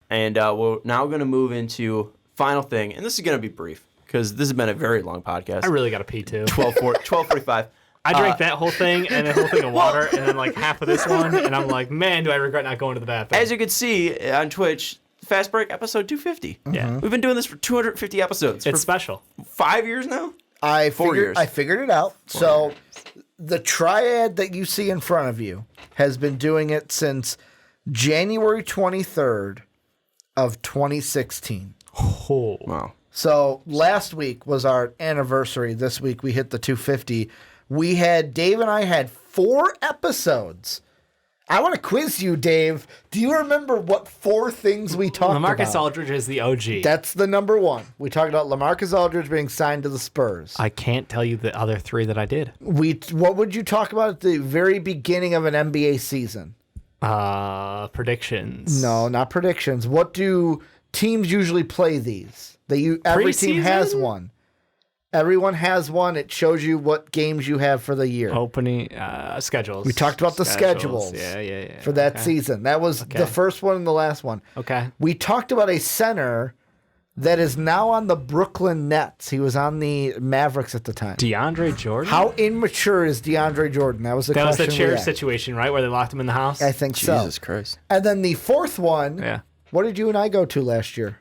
And we're now going to move into final thing. And this is going to be brief because this has been a very long podcast. I really got to pee too. 12:45. I drank that whole thing and a whole thing of water and then like half of this one. And I'm like, man, do I regret not going to the bathroom. As you can see on Twitch, Fast Break episode 250. Yeah. We've been doing this for 250 episodes. It's special. 5 years now? 4 years. I figured it out. So the triad that you see in front of you has been doing it since January 23rd of 2016. Oh. Wow. So last week was our anniversary. This week we hit the 250. Dave and I had 4 episodes. I want to quiz you, Dave. Do you remember what 4 things we talked about? LaMarcus Aldridge is the OG. That's the number 1. We talked about LaMarcus Aldridge being signed to the Spurs. I can't tell you the other 3 that I did. What would you talk about at the very beginning of an NBA season? Predictions. No, not predictions. What do teams usually play these? Every team has one. Everyone has one. It shows you what games you have for the year. Opening schedules. We talked about the schedules. Yeah. For that season. That was the first one and the last one. Okay. We talked about a center that is now on the Brooklyn Nets. He was on the Mavericks at the time. DeAndre Jordan? How immature is DeAndre Jordan? That was the question. That was the chair situation, right? Where they locked him in the house? I think so. Jesus Christ. And then the fourth one. Yeah. What did you and I go to last year?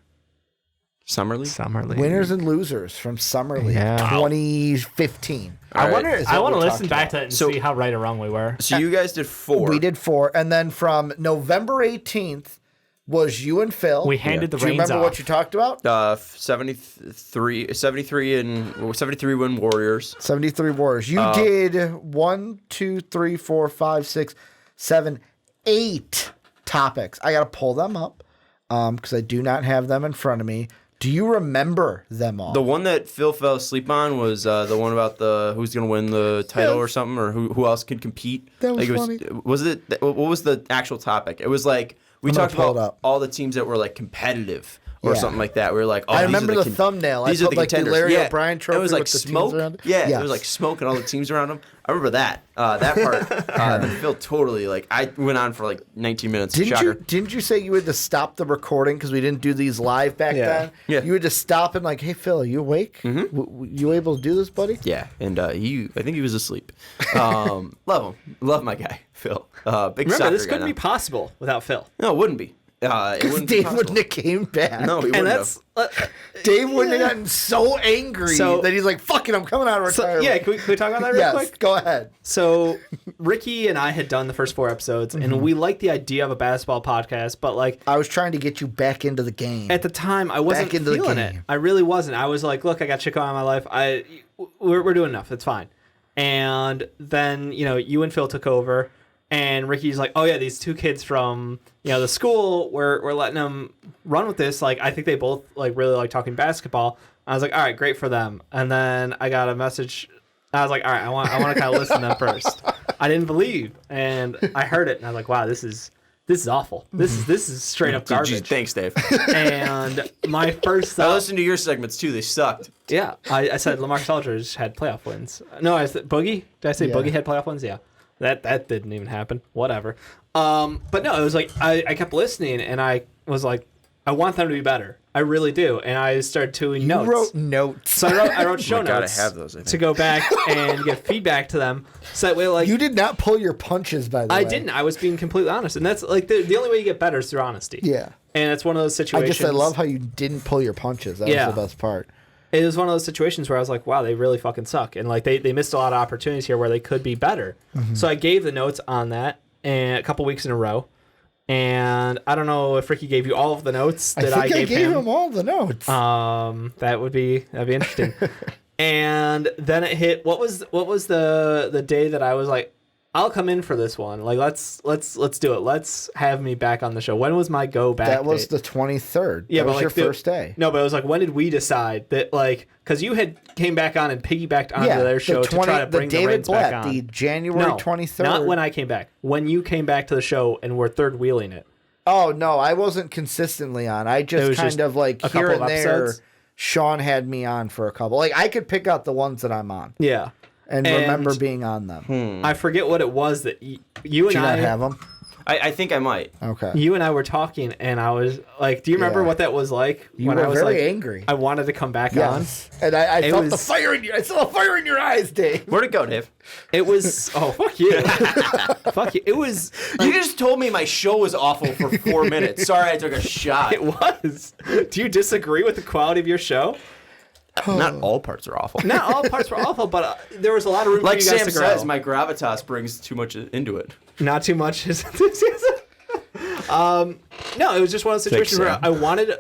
Summer League? Winners and losers from Summer League 2015. I want to listen talked back to it and see how right or wrong we were. So you guys did 4. We did 4. And then from November 18th was you and Phil. We handed the Do you reins remember off. what you talked about? 73 win Warriors. 73 Warriors. You did 1, 2, 3, 4, 5, 6, 7, 8 topics. I got to pull them up because I do not have them in front of me. Do you remember them all? The one that Phil fell asleep on was the one about who's going to win the title or something, or who else could compete. That was funny. What was the actual topic? It was like we talked about all the teams that were like competitive or something like that. We were like, oh, I remember the thumbnail. These I are put the like the contenders. Larry O'Brien trophy it was like with the smoke. teams around it. Yeah, Yes. it was like smoke and all the teams around him. I remember that part. Then Phil totally I went on for like 19 minutes. Didn't you say you had to stop the recording because we didn't do these live back then? Yeah. You had to stop and like, hey Phil, are you awake? Mm-hmm. You able to do this, buddy? Yeah, and I think he was asleep. Love him, love my guy Phil. Big Remember, soccer this guy couldn't now. be possible without Phil. No, it wouldn't be. Because Dave wouldn't have came back. No, he And wouldn't that's have. Dave wouldn't have gotten so angry that he's like, fuck it, I'm coming out of retirement. Can we talk about that real quick? Go ahead. So Ricky and I had done the first 4 episodes, and we liked the idea of a basketball podcast, but like I was trying to get you back into the game. at the time, I wasn't feeling it. I really wasn't. I was like, look, I got shit going on in my life. We're doing enough. It's fine. And then you and Phil took over. And Ricky's like, oh yeah, these 2 kids from the school, we're letting them run with this. Like, I think they both like really like talking basketball. I was like, all right, great for them. And then I got a message. I was like, all right, I want to kind of listen to them first. I didn't believe, and I heard it, and I was like, wow, this is awful. This is straight up garbage. Geez, thanks, Dave. And my first thought, I listened to your segments too. They sucked. Yeah, I said LaMarcus Aldridge had playoff wins. No, I said Boogie. Did I say Boogie had playoff wins? Yeah. That didn't even happen. Whatever. But no, it was like I kept listening, and I was like, I want them to be better. I really do. And I started doing notes. You wrote notes. So I wrote show notes have those, I think. to go back and get feedback to them. So that way, like You did not pull your punches, by the way. I didn't. I was being completely honest, and that's like the only way you get better is through honesty. Yeah. And it's one of those situations. I love how you didn't pull your punches. That was the best part. It was one of those situations where I was like, wow, they really fucking suck. And like they missed a lot of opportunities here where they could be better. Mm-hmm. So I gave the notes on that and a couple weeks in a row. And I don't know if Ricky gave you all of the notes that I gave him all the notes. That'd be interesting. And then it hit what was the day that I was like, I'll come in for this one. Like let's do it. Let's have me back on the show. When was my go back? That was the 23rd. Yeah, that was like your first day. No, but it was like, when did we decide that, like, because you had came back on and piggybacked onto their show to try to bring the reins back on. The January 23rd. Not when I came back. When you came back to the show and were third wheeling it. Oh, no, I wasn't consistently on. I just kind of like here and there, Sean had me on for a couple. Like, I could pick out the ones that I'm on. Yeah. And remember being on them. I forget what it was that you and Did you I not have them? I think I might. Okay. You and I were talking, and I was like, "Do you remember what that was like?" You were I was very like, angry. I wanted to come back on, and I felt was, the fire in I saw the fire in your eyes, Dave. Where'd it go, Dave? It was fuck you, fuck you. It was. You just told me my show was awful for 4 minutes. Sorry, I took a shot. It was. Do you disagree with the quality of your show? Not all parts are awful. Not all parts were awful, but there was a lot of room Like for you guys Sam to grow. says, my gravitas brings too much into it. Not too much is enthusiasm. No, it was just one of those situations where I wanted,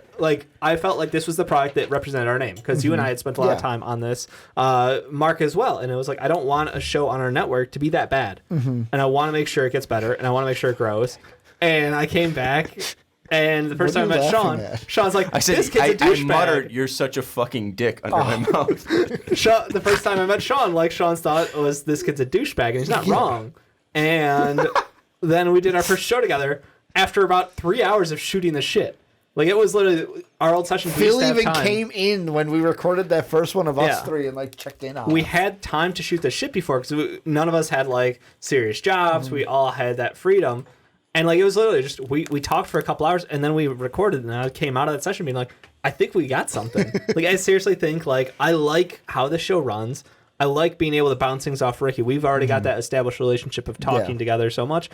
I felt like this was the product that represented our name, because you and I had spent a lot of time on this, Mark as well, and it was like, I don't want a show on our network to be that bad, and I want to make sure it gets better, and I want to make sure it grows, and I came back. And the first time I met Sean's like, I said, this kid's a douchebag. I muttered, "You're such a fucking dick" under my mouth. The first time I met Sean, Sean's thought was, this kid's a douchebag, and he's not wrong. And then we did our first show together after about 3 hours of shooting the shit. It was literally our old session. Phil even came in when we recorded that first one of us three and checked in on We us. had time to shoot the shit before, because none of us had serious jobs. We all had that freedom. And it was literally just, we talked for a couple hours, and then we recorded, and I came out of that session being like, I think we got something. I seriously think, I like how the show runs. I like being able to bounce things off Ricky. We've already got that established relationship of talking together so much.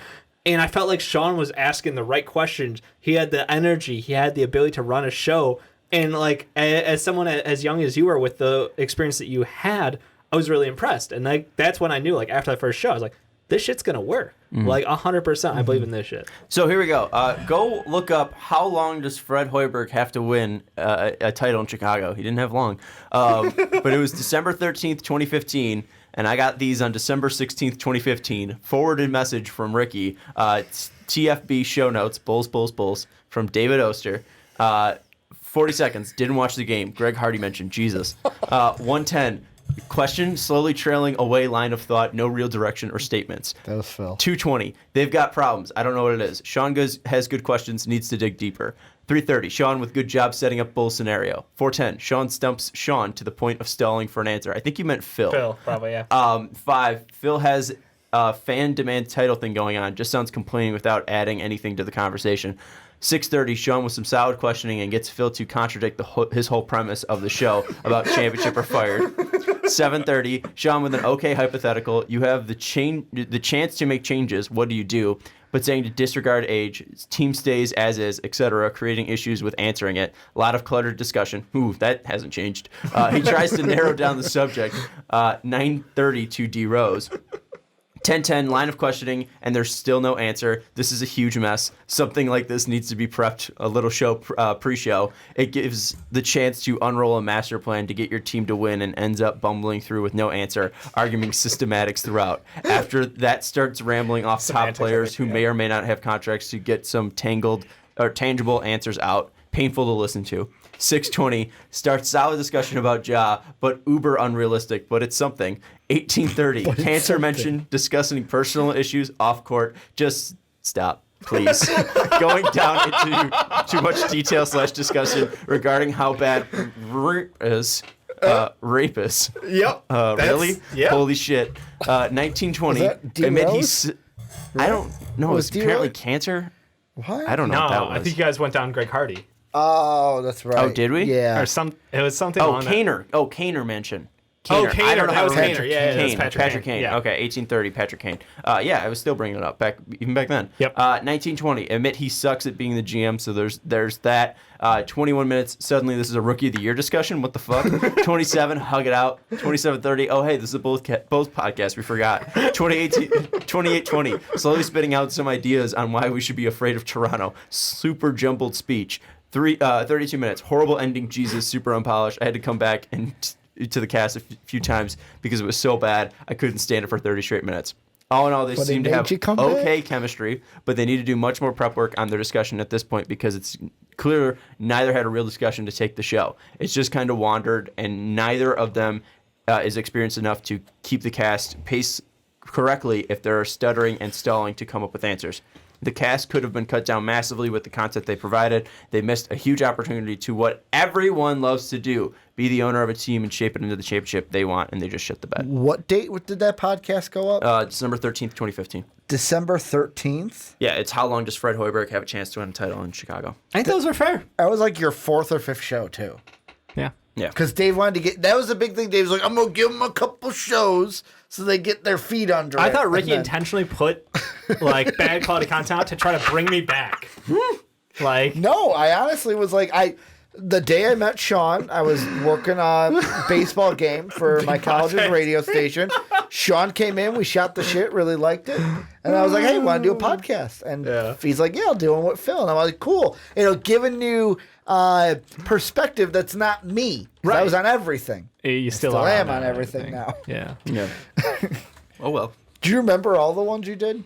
And I felt like Sean was asking the right questions. He had the energy. He had the ability to run a show. And as someone as young as you were, with the experience that you had, I was really impressed. And that's when I knew, after that first show, I was like, this shit's going to work. 100%. I believe in this shit. So here we go. Go look up, how long does Fred Hoiberg have to win a title in Chicago? He didn't have long. But it was December 13th, 2015, and I got these on December 16th, 2015. Forwarded message from Ricky. TFB show notes, Bulls, from David Oster. 40 seconds, didn't watch the game. Greg Hardy mentioned Jesus. 110. Question, slowly trailing away line of thought, no real direction or statements. That was Phil. 220, they've got problems. I don't know what it is. Sean has good questions, needs to dig deeper. 330, Sean with good job setting up bull scenario. 410, Sean stumps Sean to the point of stalling for an answer. I think you meant Phil. Phil, probably, yeah. 5, Phil has a fan demand title thing going on. Just sounds complaining without adding anything to the conversation. 6:30, Sean with some solid questioning and gets Phil to contradict his whole premise of the show about championship or fired. 7:30, Sean with an okay hypothetical. You have the chance to make changes. What do you do? But saying to disregard age, team stays as is, etc., creating issues with answering it. A lot of cluttered discussion. Ooh, that hasn't changed. He tries to narrow down the subject. 9:30 to D Rose. 10:10, line of questioning, and there's still no answer. This is a huge mess. Something like this needs to be prepped, a little show pre-show. It gives the chance to unroll a master plan to get your team to win, and ends up bumbling through with no answer, arguing systematics throughout. After that starts rambling off top players who may or may not have contracts to get some tangible answers out. Painful to listen to. 6:20, starts solid discussion about Ja, but uber unrealistic, but it's something. 18:30, cancer mentioned, discussing personal issues off court. Just stop, please. Going down into too much detail / discussion regarding how bad rape is. Yep. Really? Yep. Holy shit. 1920, admit he's... I don't know. It's apparently cancer. What? I don't know what that was. I think you guys went down Greg Hardy. Oh, that's right. Oh, did we? Yeah. Or it was something along Kaner. Oh, Kaner mentioned. Oh, Kaner. Kaner. I don't know That how was to remember. Kaner. Yeah, Kane. that's Patrick Kane. Yeah. Okay, 1830, Patrick Kane. Yeah, I was still bringing it up even back then. Yep. 1920, admit he sucks at being the GM, so there's that. 21 minutes, suddenly this is a Rookie of the Year discussion. What the fuck? 27, hug it out. 27:30, oh, hey, this is a both podcast, we forgot. 28:20, slowly spitting out some ideas on why we should be afraid of Toronto. Super jumbled speech. 32 minutes, horrible ending, Jesus, super unpolished. I had to come back to the cast a few times because it was so bad I couldn't stand it for 30 straight minutes. All in all, they seem to have okay chemistry, but they need to do much more prep work on their discussion at this point, because it's clear neither had a real discussion to take the show. It's just kind of wandered, and neither of them is experienced enough to keep the cast pace correctly if they're stuttering and stalling to come up with answers. The cast could have been cut down massively with the content they provided. They missed a huge opportunity to what everyone loves to do, be the owner of a team and shape it into the championship they want, and they just shit the bed. What date did that podcast go up? December 13th, 2015. December 13th? Yeah, it's how long does Fred Hoiberg have a chance to win a title in Chicago? I think those were fair. That was like your 4th or 5th show, too. Yeah. Yeah. Because Dave wanted to get... That was the big thing. Dave was like, I'm going to give them a couple shows so they get their feet under I it. thought Ricky intentionally put like bad quality content out to try to bring me back. Like... No, I honestly was like... The day I met Sean, I was working on a baseball game for my college's radio station. Sean came in, we shot the shit, really liked it. And I was like, hey, want to do a podcast? And he's like, yeah, I'll do one with Phil. And I'm like, cool. Giving you perspective that's not me. Right. I was on everything. You still am on everything now. Yeah. Oh, well. Do you remember all the ones you did?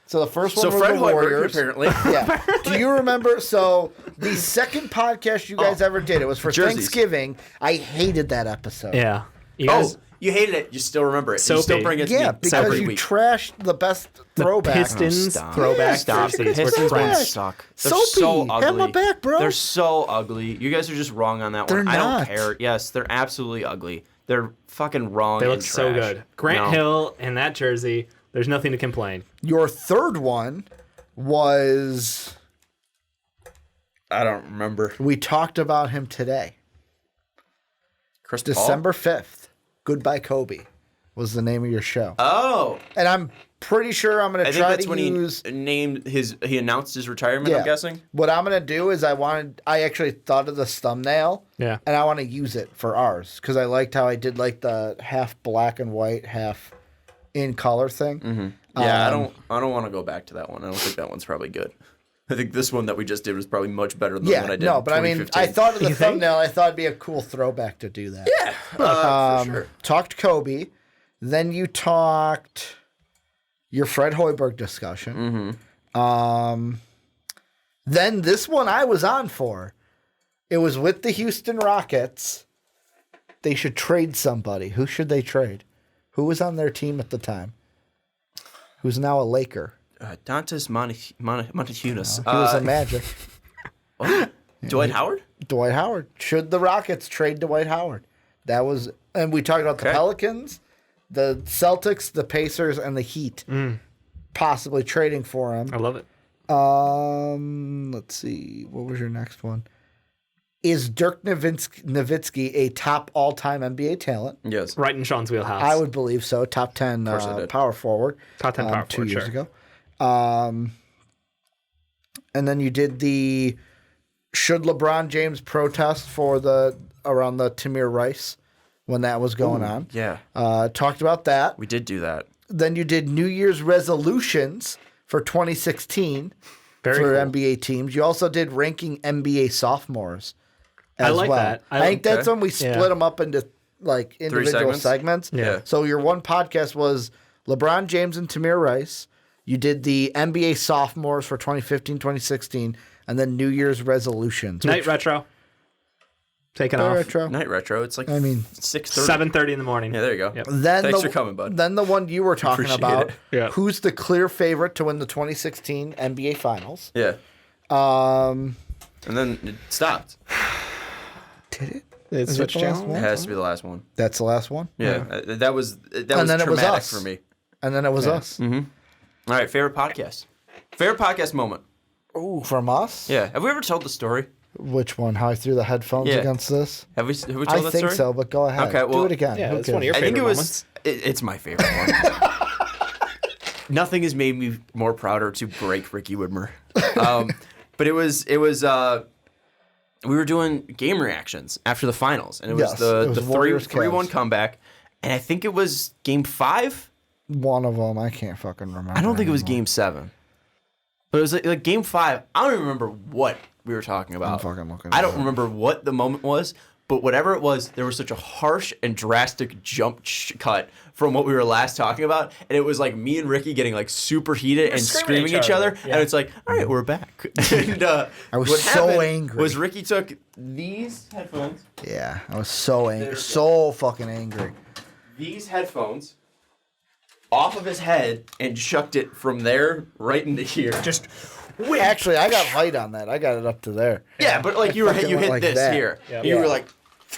So the first one was Fred the Hoiberg, Warriors. apparently. Yeah. Do you remember? So the second podcast you guys ever did, it was for Jerseys. Thanksgiving. I hated that episode. Yeah. You guys, you hated it. You still remember it. Soapy. You still bring it to me because every you week. trashed the best throwback. Pistons stop. throwback Stop. jerseys were Pistons trash. suck. They're Soapy, so ugly. have my back, bro. They're so ugly. You guys are just wrong on that one. They're I not. don't care. Yes, they're absolutely ugly. They're fucking wrong. They and look so trash. good. Grant Hill in that jersey, there's nothing to complain. Your third one was... I don't remember. We talked about him today. Chris Paul? December 5th. Goodbye, Kobe was the name of your show. Oh. And I'm pretty sure I'm going to I think try that's to when use... he announced his retirement, I'm guessing. What I'm going to do is I actually thought of this thumbnail. Yeah. And I want to use it for ours because I liked how I did like the half black and white, half in color thing. Mm-hmm. Yeah, I don't want to go back to that one. I don't think that one's probably good. I think this one that we just did was probably much better than the one I did. No, but I mean, I thought of the thumbnail. I thought it'd be a cool throwback to do that. Yeah, for sure. Talked Kobe, then you talked your Fred Hoiberg discussion. Mm-hmm. Then this one I was on for. It was with the Houston Rockets. They should trade somebody. Who should they trade? Who was on their team at the time? Who's now a Laker? Dantas Montehunas. He was a Magic. Dwight Howard? Dwight Howard. Should the Rockets trade Dwight Howard? That was, and we talked about the Pelicans, the Celtics, the Pacers, and the Heat possibly trading for him. I love it. Let's see. What was your next one? Is Dirk Nowitzki a top all-time NBA talent? Yes. Right in Sean's wheelhouse. I would believe so. Top 10 power forward. Top 10 power 2 forward, years sure. ago. And then you did the should LeBron James protest for around the Tamir Rice when that was going on. Yeah. Talked about that. We did do that. Then you did New Year's resolutions for 2016 Very for cool. NBA teams. You also did ranking NBA sophomores as I like well. that. I think that's when we split them up into like individual segments. Yeah. So your one podcast was LeBron James and Tamir Rice. You did the NBA sophomores for 2015, 2016, and then New Year's resolutions. Night retro. Taking off. Retro. Night retro. It's like 6:30. 7:30 in the morning. Yeah, there you go. Yep. Thanks for coming, bud. Then the one you were talking Appreciate about. it. Yeah. Who's the clear favorite to win the 2016 NBA Finals? Yeah. Um, And then it stopped. did it? It's Is it switch the last channel. one? It has to be the last one. That's the last one. Yeah. That was And then it was traumatic us. for me. And then it was us. All right. Favorite podcast. Favorite podcast moment. Ooh, from us? Yeah. Have we ever told the story? Which one? How I threw the headphones Yeah. against this? Have we told I that think story? so, but go ahead. Okay, well, do it again. Yeah, Who it's one of cares? your I think favorite it was. moments. It's my favorite one. Nothing has made me more prouder to break Ricky Widmer. But it was. We were doing game reactions after the finals, and it was Yes, the it was Warriors 3-1 Cavs. comeback, and I think it was game 5. One of them. I can't fucking remember. I don't think it was anymore. game 7, but it was like game 5. I don't even remember what we were talking about. fucking looking I it don't up. remember what the moment was, but whatever it was, there was such a harsh and drastic jump cut from what we were last talking about, and it was like me and Ricky getting like super heated and screaming at each other, and it's like, all right, we're back. And I was what so happened angry. Was Ricky took these headphones, Yeah, I was so angry. So fucking angry. these headphones, off of his head and chucked it from there right into here. Just whip. Actually, I got light on that. I got it up to there. Yeah, but like you hit like this that. here. Yep. You were like,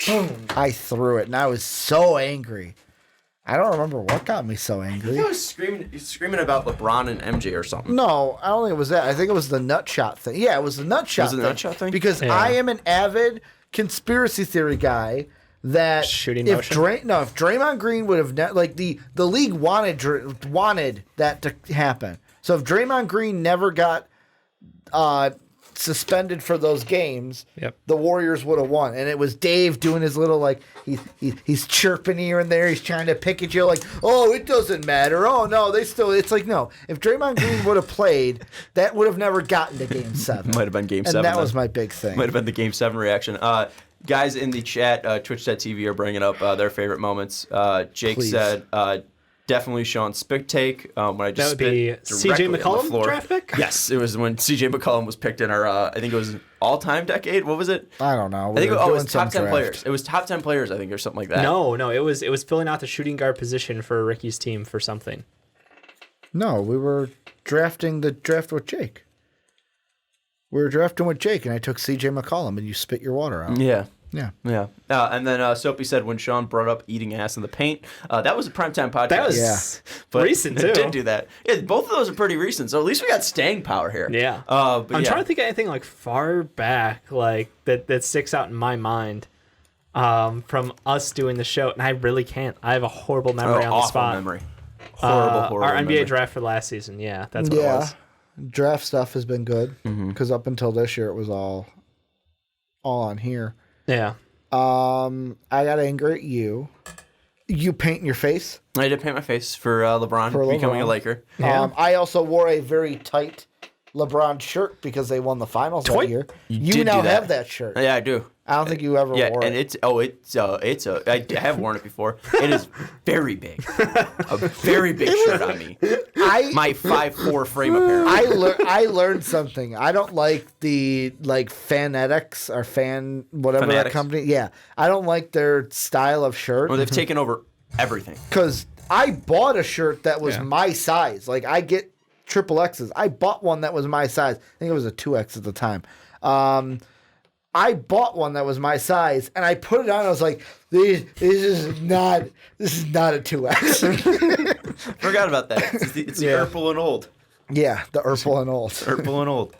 Boom. I threw it, and I was so angry. I don't remember what got me so angry. I was screaming about LeBron and MJ or something. No, I don't think it was that. I think it was the nut shot thing. Yeah, it was the nut shot thing. Was it the nut shot thing? Because I am an avid conspiracy theory guy that Shooting if motion? if Draymond Green would have the league wanted that to happen. So if Draymond Green never got suspended for those games, the Warriors would have won. And it was Dave doing his little like he's chirping here and there. He's trying to pick at you like, oh, it doesn't matter. Oh no, they still. It's like no. If Draymond Green would have played, that would have never gotten to Game 7. Might have been Game 7. And that was my big thing. Might have been the Game 7 reaction. Guys in the chat, Twitch.tv are bringing up their favorite moments. Jake said, definitely Sean's spit take. When I just that would be C.J. McCollum draft pick? Yes, it was when C.J. McCollum was picked in our, I think it was all-time decade. What was it? I don't know. I think it was top 10 players. It was top 10 players, I think, or something like that. No, it was filling out the shooting guard position for Ricky's team for something. No, we were drafting the draft with Jake. We were drafting with Jake, and I took C.J. McCollum, and you spit your water out. Yeah. Yeah. And then Soapy said when Sean brought up eating ass in the paint, that was a primetime podcast. That was but recent, too. It did do that. Yeah, both of those are pretty recent, so at least we got staying power here. Yeah. But I'm trying to think of anything like far back like that sticks out in my mind from us doing the show, and I really can't. I have a horrible memory on the spot. Memory. Horrible our NBA memory. draft for last season. Yeah, that's what it was. Draft stuff has been good because up until this year it was all on here. Yeah. I got angry at you. You painting your face. I did paint my face for LeBron becoming a Laker. Yeah. I also wore a very tight LeBron shirt because they won the finals that year. You now have that shirt. Yeah, I do. I don't think you ever wore it. I have worn it before. It is very big, a very big shirt on me. My 5'4" frame apparently. I learned something. I don't like the Fanatics or whatever that company. Yeah, I don't like their style of shirt. Well, they've taken over everything. Because I bought a shirt that was my size. Like I get triple X's. I bought one that was my size. I think it was a 2X at the time. I bought one that was my size, and I put it on. I was like, "This is not a 2X." Forgot about that. It's the Urple and old. Yeah, the Urple and old. Urple and old.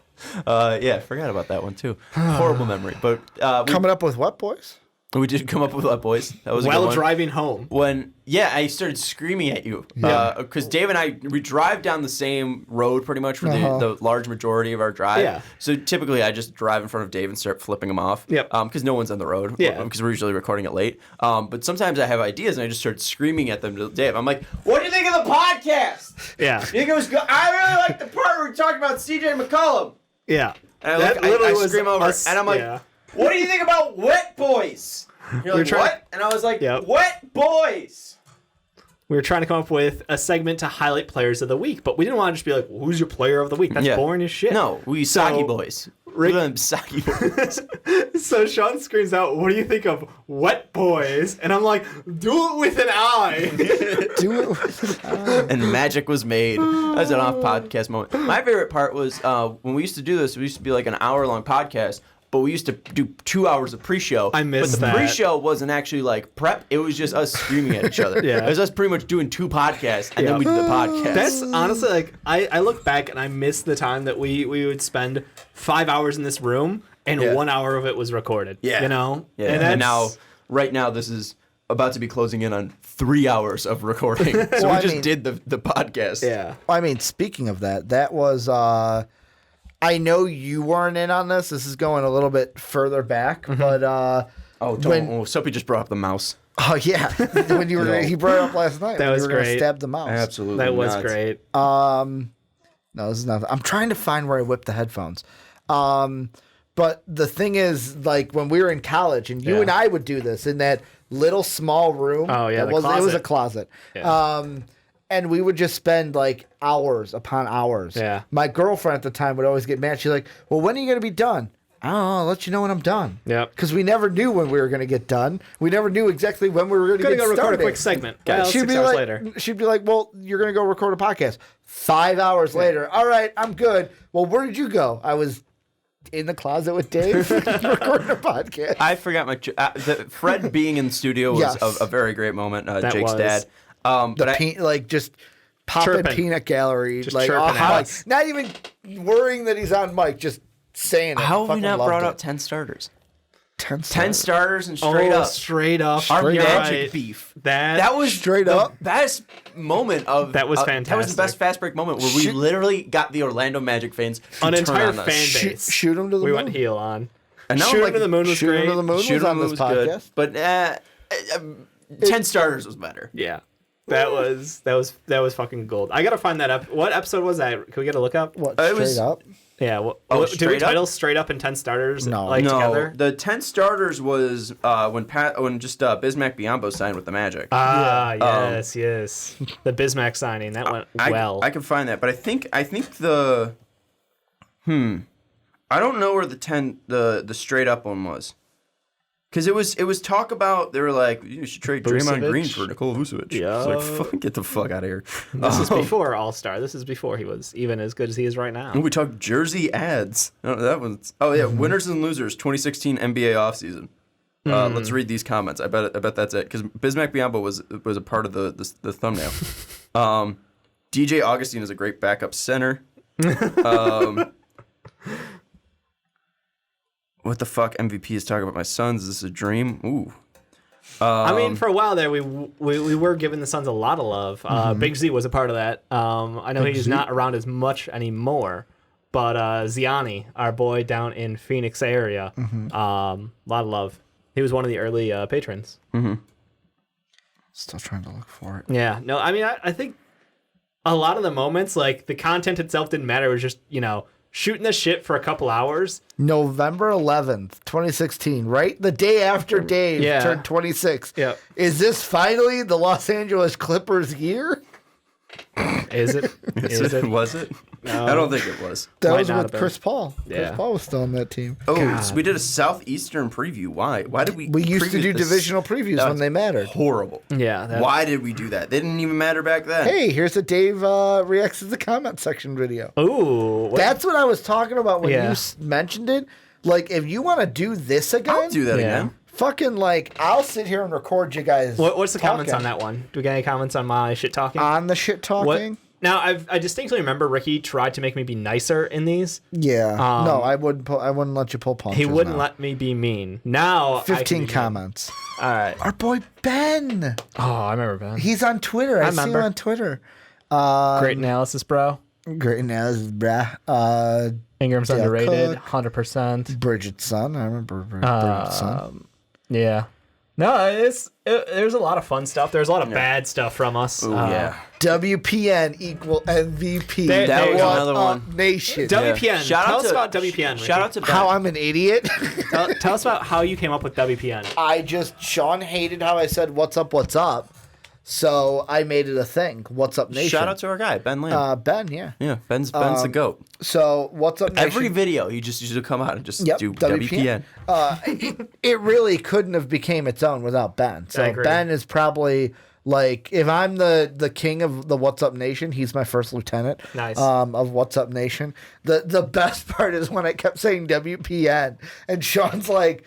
Forgot about that one too. Horrible memory. But coming up with what, boys? We did come up with that, boys. That was a good one. Driving home. I started screaming at you because Dave and we drive down the same road pretty much for the large majority of our drive. Yeah. So typically I just drive in front of Dave and start flipping him off. Yep. Because no one's on the road. Yeah. Because we're usually recording it late. But sometimes I have ideas and I just start screaming at them to Dave. I'm like, "What do you think of the podcast? Yeah. You think it was good? I really like the part where we talked about C.J. McCollum." Yeah. And I scream over and I'm like, "What do you think about Wet Boys?" You're like, "What?" And I was like, "Wet Boys." We were trying to come up with a segment to highlight players of the week, but we didn't want to just be like, "Who's your player of the week?" That's boring as shit. No, we Soggy Boys. Look at them Soggy Boys. So Sean screams out, "What do you think of Wet Boys?" And I'm like, "Do it with an eye." Do it with an eye. And magic was made. That was an off-podcast moment. My favorite part was when we used to do this, we used to be like an hour-long podcast, but we used to do 2 hours of pre-show. I missed that. But the pre-show wasn't actually like prep. It was just us screaming at each other. Yeah. It was us pretty much doing 2 podcasts, and then we did the podcast. That's honestly, like, I look back and I miss the time that we would spend 5 hours in this room and 1 hour of it was recorded. Yeah. You know? Yeah. And right now, this is about to be closing in on 3 hours of recording. So we just did the podcast. Yeah. I mean, speaking of that was... I know you weren't in on this. This is going a little bit further back, but Soapy just brought up the mouse. Oh yeah, when you were he brought it up last night. That was you were great. Stab the mouse. Absolutely, That was great. No, this is nothing. I'm trying to find where I whipped the headphones. But the thing is, like when we were in college, and you and I would do this in that little small room. Oh yeah, it was a closet. Yeah. And we would just spend like hours upon hours. Yeah. My girlfriend at the time would always get mad. She's like, "Well, when are you going to be done?" I don't know. I'll let you know when I'm done. Yep. Because we never knew when we were going to get done. We never knew exactly when we were going to get Gonna go record started. a quick segment. Well, she'd 6 be hours like, later. She'd be like, well, you're going to go record a podcast. 5 hours later. All right, I'm good. Well, where did you go? I was in the closet with Dave recording a podcast. I forgot my Fred being in the studio was Yes. a very great moment. That Jake's was. dad. But Just popping Chirping. peanut gallery. Just Like chirping off at mic. us. Not even worrying that he's on mic. Just saying it. how have we Fucking not loved brought it. up 10 starters? 10 10 starters and straight up. Straight up. Our Straight up. magic beef. That was Straight the up. best moment of That was That was fantastic. the best fast break moment where we literally got the Orlando Magic fans to an turn entire on us. fan base. Shoot him to the we moon. went heel on. And now Shoot I'm him like, to the moon was Shoot him great. to the moon Shoot was him on this was good, podcast. but 10 starters was better. Yeah. That was fucking gold. I gotta find that up. What episode was that? Can we get a look up? What, It straight was- up? Yeah. What, Oh, did we straight up? title straight up and 10 starters? No. Like No, together. the 10 starters was when Bismack Biombo signed with the Magic. Yes. The Bismack signing that went well. I can find that, but I think the I don't know where the straight up one was. Because it was talk about, they were like, you should trade Draymond Vucevic? Green for Nikola Vucevic. Yeah. It's like, fuck, get the fuck out of here. This is before All Star. This is before he was even as good as he is right now. We talked jersey ads. Winners and losers 2016 NBA offseason. Let's read these comments. I bet that's it. Because Bismack Biombo was a part of the thumbnail. DJ Augustine is a great backup center. What the fuck? MVP is talking about my Suns. Is this a dream? Ooh. I mean, for a while there, we were giving the Suns a lot of love. Big Z was a part of that. I know he's not around as much anymore, but Ziani, our boy down in Phoenix area, a lot of love. He was one of the early patrons. Still trying to look for it. Yeah. No, I mean, I think a lot of the moments, like the content itself didn't matter. It was just, shooting the shit for a couple hours. November 11th, 2016, right? The day after Dave turned 26. Yeah. Is this finally the Los Angeles Clippers year? Is it? Is it? Was it? No. I don't think it was. That Might was not with have been. Chris Paul. Yeah. Chris Paul was still on that team. Oh, so we did a Southeastern preview. Why? Why did we? We used to preview do this? divisional previews That when was they mattered. Horrible. Yeah. Why did we do that? They didn't even matter back then. Hey, here's a Dave reacts to the comment section video. Ooh. That's what I was talking about when you Yeah. mentioned it. Like, if you want to do this again, I'll do that Yeah. again. fucking, like, I'll sit here and record you guys. What's the comments on talking. that one? Do we get any comments on my shit talking? On the shit talking? Now, I distinctly remember Ricky tried to make me be nicer in these. Yeah. No, I wouldn't let you pull punches. He wouldn't now. let me be mean. Now, 15 comments. All right. Our boy Ben. Oh, I remember Ben. He's on Twitter. I see him remember. on Twitter. Great analysis, bro. Great analysis, bruh. Ingram's Dale underrated, Cook. 100%. Bridget's son. I remember Bridget's son. Yeah. No, there's a lot of fun stuff. There's a lot of bad stuff from us. Oh yeah. WPN equal MVP. That was another one. Nation. WPN. Shout Tell out us to- about WPN. Shout out to Ben. How I'm an idiot. Tell us about how you came up with WPN. Sean hated how I said what's up. So I made it a thing. What's up, nation? Shout out to our guy Ben Lamb. Ben, yeah. Yeah, Ben's the goat. So what's up, nation? Every video he just used to come out and just Yep, do WPN. It really couldn't have became its own without Ben. I So agree. Ben is probably like, if I'm the king of the What's Up Nation, he's my first lieutenant. Nice. Of What's Up Nation. The best part is when I kept saying WPN, and Sean's like,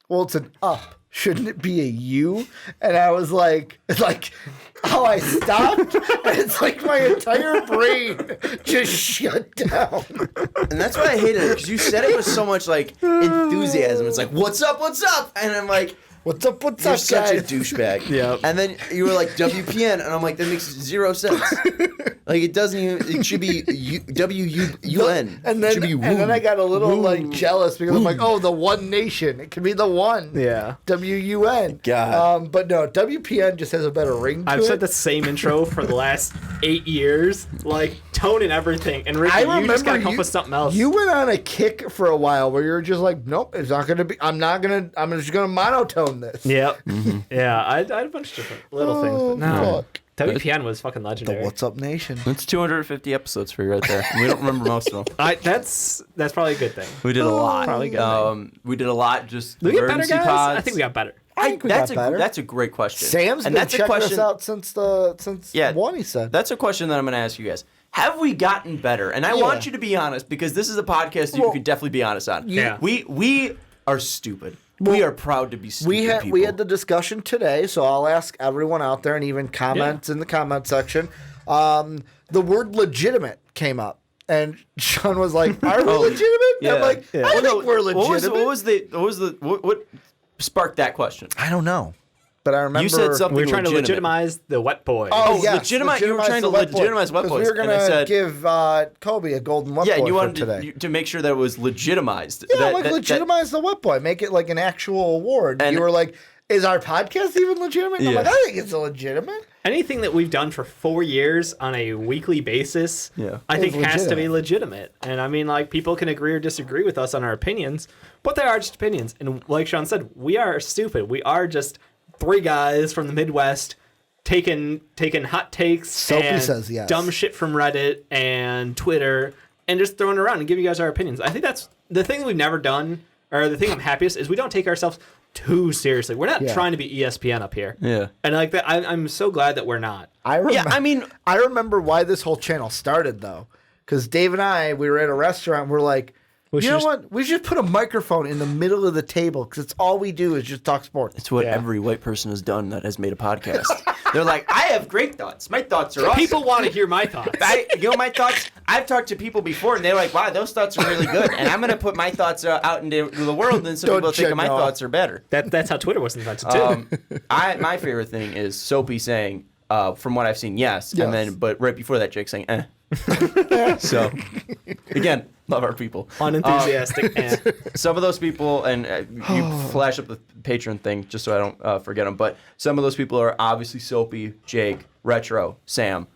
"Well, it's an up. Shouldn't it be a U?" And I was like, how I stopped, and it's like my entire brain just shut down. And that's why I hated it, because you said it with so much like enthusiasm. It's like, what's up? And I'm like, What's up, you're guys? such a douchebag. Yep. And then you were like WPN, and I'm like, that makes 0 sense. Like it doesn't even. It should be WUN. And it should then, be and then I got a little like Woo. jealous because I'm like, oh, the One Nation. It can be the one. Yeah. WUN. God. But no, WPN just has a better ring to I've it. said the same intro for the last 8 years, like tone and everything. And Ricky, I you just remember gotta come up with something else. You went on a kick for a while where you're just like, nope, it's not gonna be. I'm just gonna monotone this. Yep. Yeah, I had a bunch of different little things, but no. Fuck. WPN was fucking The legendary. What's Up Nation. That's 250 episodes for you right there. We don't remember most of them. That's probably a good thing. We did a lot. Probably good We did a lot. Just Did we get better, emergency guys? pods. I think we got better. I think we got better. That's a great question. Sam's been checking us out since one, he said. That's a question that I'm going to ask you guys. Have we gotten better? And I want you to be honest, because this is a podcast that you can definitely be honest on. Yeah. We are stupid. We are proud to be stupid people. We had the discussion today, so I'll ask everyone out there and even comments in the comment section. The word legitimate came up. And Sean was like, "Are we legitimate?" Yeah. I'm like, "I think we're legitimate." What sparked that question? I don't know, but I remember You said something. We were trying to legitimate. legitimize the wet boy. Oh, yes, legitimize. You were trying to the Wet Boy. legitimize Wet 'Cause Boys. we were and I gonna said, give Kobe a golden Wet yeah, Boy and you for wanted today. to make sure that it was legitimized. Yeah, that, legitimize the Wet Boy. Make it like an actual award. And you were like, "Is our podcast even legitimate?" And I'm like, "I think it's legitimate." Anything that we've done for 4 years on a weekly basis, I think has to be legitimate. And I mean, like, people can agree or disagree with us on our opinions, but they are just opinions. And like Sean said, we are stupid. We are just 3 guys from the Midwest taking hot takes Sophie and says yes. dumb shit from Reddit and Twitter and just throwing it around and giving you guys our opinions. I think that's the thing that we've never done, or the thing I'm happiest is we don't take ourselves too seriously. We're not trying to be ESPN up here. Yeah. And like that, I'm so glad that we're not. I remember why this whole channel started though, because Dave and we were at a restaurant. And we're like, you know what? We should put a microphone in the middle of the table because it's all we do is just talk sports. It's what every white person has done that has made a podcast. They're like, I have great thoughts. My thoughts are awesome. People want to hear my thoughts. My thoughts. I've talked to people before, and they're like, "Wow, those thoughts are really good." And I'm going to put my thoughts out into the world, and then some people think my thoughts are better. That's how Twitter was invented too. My favorite thing is Soapy saying, "From what I've seen, yes," and then but right before that, Jake saying, "eh." So again, love our people. Unenthusiastic. Some of those people, and you flash up the Patron thing just so I don't forget them, but some of those people are obviously Soapy, Jake, Retro, Sam.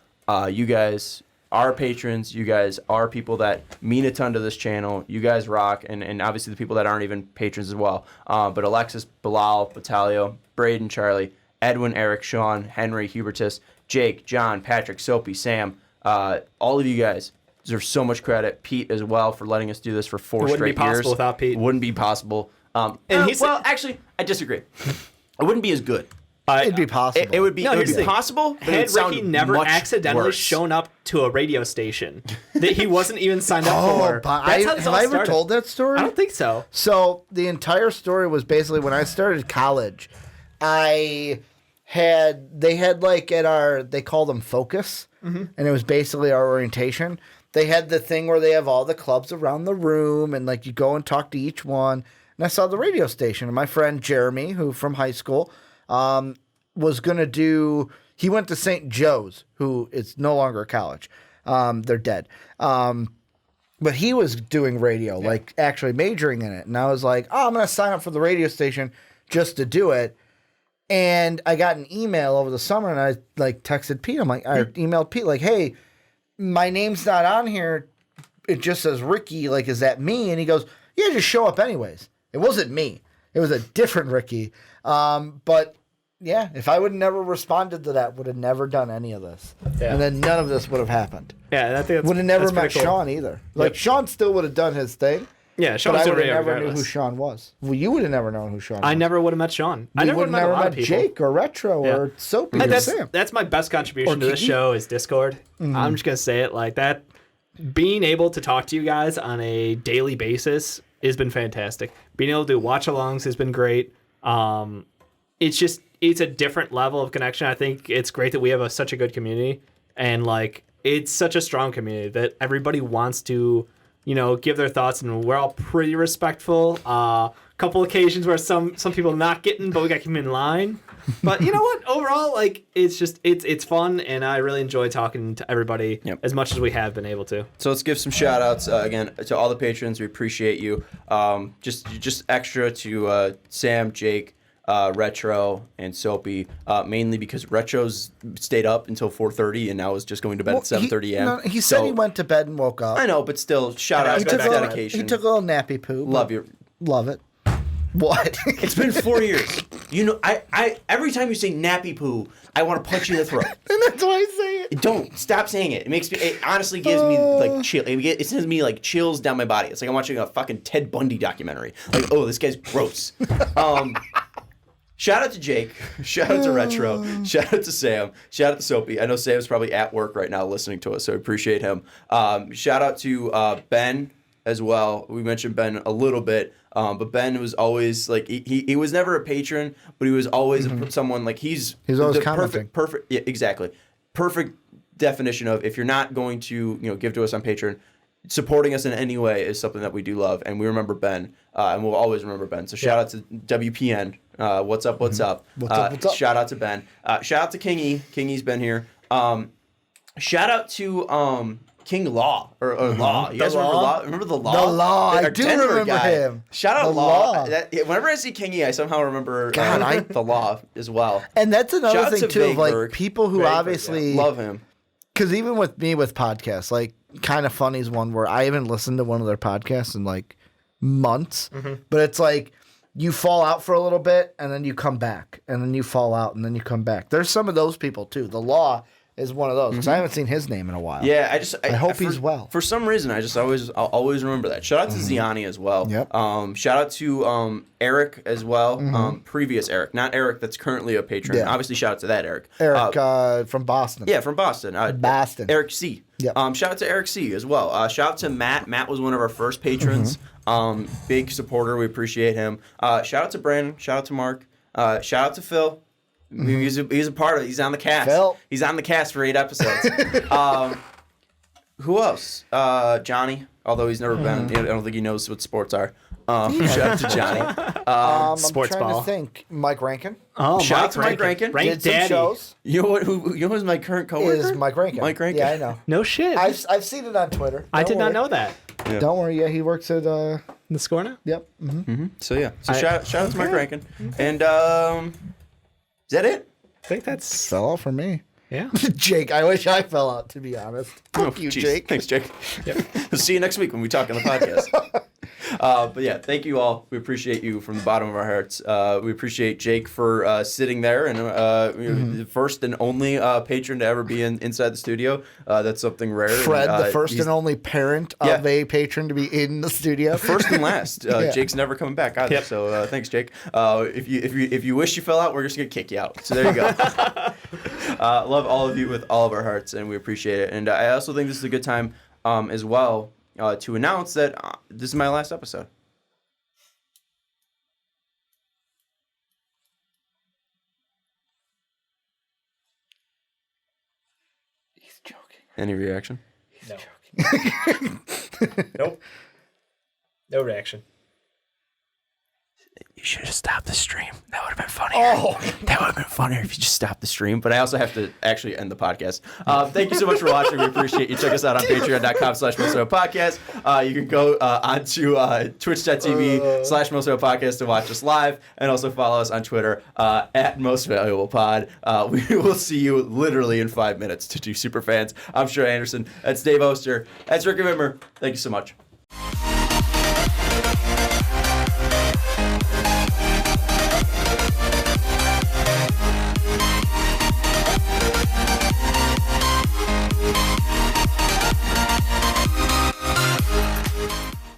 You guys are patrons. You guys are people that mean a ton to this channel. You guys rock, and obviously the people that aren't even patrons as well. But Alexis, Bilal, Batalio, Braden, Charlie, Edwin, Eric, Sean, Henry, Hubertus, Jake, John, Patrick, Soapy, Sam, all of you guys deserve so much credit. Pete as well for letting us do this for 4 straight years. Wouldn't be possible without Pete. Wouldn't be possible. Actually, I disagree. It wouldn't be as good. It'd be possible. It would be possible. But had Ricky never accidentally shown up to a radio station that he wasn't even signed up for. Have I ever told that story? I don't think so. So the entire story was basically when I started college, they had like they called them Focus, and it was basically our orientation. They had the thing where they have all the clubs around the room, and like you go and talk to each one. And I saw the radio station, and my friend Jeremy, who from high school, was going to do, he went to St. Joe's, who it's no longer a college. They're dead. But he was doing radio, like actually majoring in it. And I was like, I'm going to sign up for the radio station just to do it. And I got an email over the summer, and I like texted Pete. I emailed Pete like, hey, my name's not on here. It just says Ricky. Like, is that me? And he goes, yeah, just show up anyways. It wasn't me. It was a different Ricky. But yeah, if I would have never responded to that, would have never done any of this. Yeah. And then none of this would have happened. Yeah, I think would have never met Sean either. Like Sean still would have done his thing. Yeah, Sean but I would have never knew who Sean was. Well, you would have never known who Sean was. I never would have met Sean. I never would have never met Jake or Retro or Soapy or Sam. That's my best contribution to this show is Discord. Mm-hmm. I'm just going to say it like that. Being able to talk to you guys on a daily basis has been fantastic. Being able to do watch-alongs has been great. It's a different level of connection. I think it's great that we have such a good community, and like it's such a strong community that everybody wants to, give their thoughts, and we're all pretty respectful. A couple occasions where some people not getting, but we got to keep them in line. But you know what? Overall, like it's fun, and I really enjoy talking to everybody as much as we have been able to. So let's give some shout outs again to all the patrons. We appreciate you. Just extra to Sam, Jake, Retro, and Soapy, mainly because Retro's stayed up until 4:30 and now is just going to bed at 7:30 a.m. No, he said he went to bed and woke up. I know, but still, shout out to dedication. He took a little nappy poo. Love you. Love it. What? It's been 4 years. You know, I every time you say nappy poo, I want to punch you in the throat. And that's why I say it. Don't stop saying it. It makes me. It honestly gives me like chill. It sends me like chills down my body. It's like I'm watching a fucking Ted Bundy documentary. Like, oh, this guy's gross. Shout out to Jake. Shout out to Retro. Shout out to Sam. Shout out to Soapy. I know Sam's probably at work right now listening to us, so I appreciate him. Shout out to Ben as well. We mentioned Ben a little bit, but Ben was always like he was never a patron, but he was always someone like he's always the commenting. perfect. Yeah, exactly. Perfect definition of if you're not going to give to us on Patreon, supporting us in any way is something that we do love, and we remember Ben, and we'll always remember Ben. So shout out to WPN. What's up? What's up? What's up? Shout out to Ben. Shout out to Kingy. Kingy's been here. Shout out to King Law or Law. You guys remember Law? Remember the Law? The Law. I Our do Denver remember guy. him. Shout out The Law. Law. Whenever I see Kingy, I somehow remember God, the Law as well. And that's Shout another out thing to too, of like Vagueberg. people who Vagueberg, obviously love him. Because even with me with podcasts, like Kind of Funny is one where I haven't listened to one of their podcasts in like months, but it's like you fall out for a little bit and then you come back and then you fall out and then you come back. There's some of those people too. The Law is one of those because I haven't seen his name in a while. Yeah, I hope he's well. For some reason, I'll always remember that. Shout out to Ziani as well. Yep. Shout out to Eric as well. Previous Eric, not Eric that's currently a patron. Yeah. Obviously, shout out to that Eric. Eric from Boston. Yeah, from Boston. Boston. Eric C. Yep. Shout out to Eric C. as well. Shout out to Matt. Matt was one of our first patrons. Big supporter. We appreciate him. Shout out to Brandon. Shout out to Mark. Shout out to Phil. He's a part of it. He's on the cast. Phil. He's on the cast for 8 episodes. Who else? Johnny. Although he's never been. I don't think he knows what sports are. Shout out to Johnny. Sports I'm trying ball. to think. Mike Rankin. Oh, Shout out to Mike Rankin. Rank Did some Daddy. shows. You know what? Who's my current coworker? Is Mike Rankin. Mike Rankin. Yeah, I know. No shit. I've seen it on Twitter. I Don't did not worry. know that. Yeah. Don't worry. Yeah, he works at. The score now? Yep. So yeah. So shout out to Mike Rankin. And is that it? I think that's Fell out for me. yeah. Jake, I wish I fell out, to be honest. Fuck you, geez. Jake. Thanks, Jake. We'll see you next week when we talk on the podcast. But yeah, thank you all. We appreciate you from the bottom of our hearts. We appreciate Jake for sitting there and the first and only patron to ever be inside the studio. That's something rare. Fred, and, the first he's and only parent of a patron to be in the studio. first and last. Jake's never coming back either. Yep. So thanks, Jake. If you wish you fell out, we're just gonna kick you out. So there you go. Love all of you with all of our hearts, and we appreciate it. And I also think this is a good time as well to announce that this is my last episode. He's joking. Any reaction? Nope. No reaction. You should have stopped the stream. That would have been funnier. Oh. That would have been funnier if you just stopped the stream. But I also have to actually end the podcast. Thank you so much for watching. We appreciate you. Check us out on patreon.com/MoSoPodcast. You can go onto twitch.tv/MoSoPodcast to watch us live. And also follow us on Twitter at MostValuablePod. We will see you literally in 5 minutes to do Superfans. I'm sure Anderson. That's Dave Oster. That's Ricky Widmer. Thank you so much.